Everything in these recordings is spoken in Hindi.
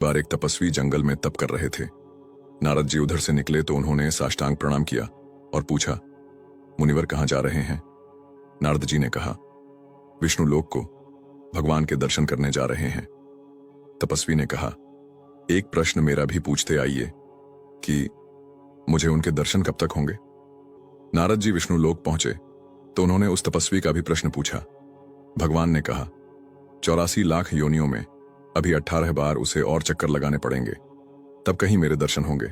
बार एक तपस्वी जंगल में तप कर रहे थे। नारद जी उधर से निकले तो उन्होंने साष्टांग प्रणाम किया और पूछा, मुनिवर कहाँ जा रहे हैं? नारद जी ने कहा, विष्णु लोक को भगवान के दर्शन करने जा रहे हैं। तपस्वी ने कहा, एक प्रश्न मेरा भी पूछते आइए कि मुझे उनके दर्शन कब तक होंगे? नारद जी विष्णु लोक पहुंचे तो उन्होंने उस तपस्वी का भी प्रश्न पूछा। भगवान ने कहा, 84 लाख योनियों में अभी 18 बार उसे और चक्कर लगाने पड़ेंगे, तब कहीं मेरे दर्शन होंगे।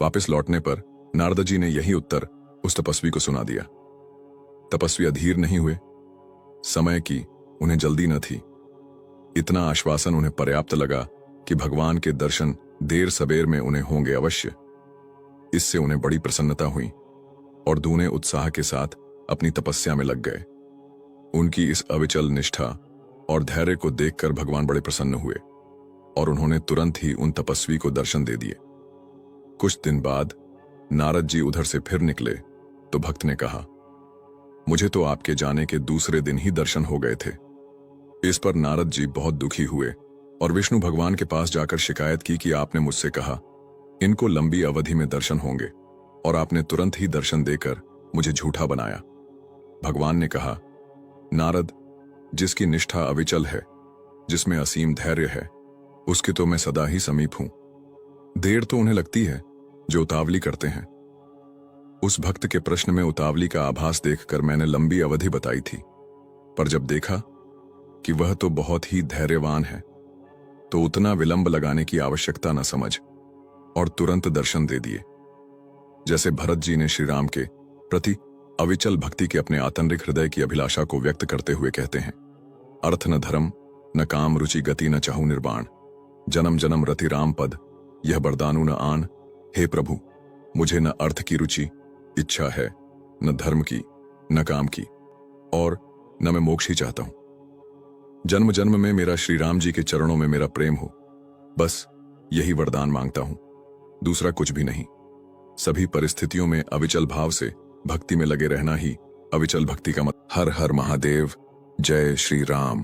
वापस लौटने पर नारद जी ने यही उत्तर उस तपस्वी को सुना दिया। तपस्वी अधीर नहीं हुए। समय की उन्हें जल्दी न थी। इतना आश्वासन उन्हें पर्याप्त लगा कि भगवान के दर्शन देर सबेर में उन्हें होंगे अवश्य। इससे उन्हें बड़ी प्रसन्नता हुई और दूने उत्साह के साथ अपनी तपस्या में लग गए। उनकी इस अविचल निष्ठा और धैर्य को देखकर भगवान बड़े प्रसन्न हुए और उन्होंने तुरंत ही उन तपस्वी को दर्शन दे दिए। कुछ दिन बाद नारद जी उधर से फिर निकले तो भक्त ने कहा, मुझे तो आपके जाने के दूसरे दिन ही दर्शन हो गए थे। इस पर नारद जी बहुत दुखी हुए और विष्णु भगवान के पास जाकर शिकायत की कि आपने मुझसे कहा इनको लंबी अवधि में दर्शन होंगे और आपने तुरंत ही दर्शन देकर मुझे झूठा बनाया। भगवान ने कहा, नारद, जिसकी निष्ठा अविचल है, जिसमें असीम धैर्य है, उसके तो मैं सदा ही समीप हूं। देर तो उन्हें लगती है जो उतावली करते हैं। उस भक्त के प्रश्न में उतावली का आभास देखकर मैंने लंबी अवधि बताई थी, पर जब देखा कि वह तो बहुत ही धैर्यवान है तो उतना विलंब लगाने की आवश्यकता न समझ और तुरंत दर्शन दे दिए। जैसे भरत जी ने श्री राम के प्रति अविचल भक्ति के अपने आतंरिक हृदय की अभिलाषा को व्यक्त करते हुए कहते हैं, अर्थ न धर्म न काम रुचि गति न चाहू निर्वाण, जन्म जन्म रति राम पद यह बरदानु न आन। हे प्रभु, मुझे न अर्थ की रुचि इच्छा है, न धर्म की, न काम की, और न मैं मोक्ष ही चाहता हूं। जन्म जन्म में मेरा श्री राम जी के चरणों में मेरा प्रेम हो, बस यही वरदान मांगता हूं, दूसरा कुछ भी नहीं। सभी परिस्थितियों में अविचल भाव से भक्ति में लगे रहना ही अविचल भक्ति का मतलब। हर हर महादेव, जय श्री राम।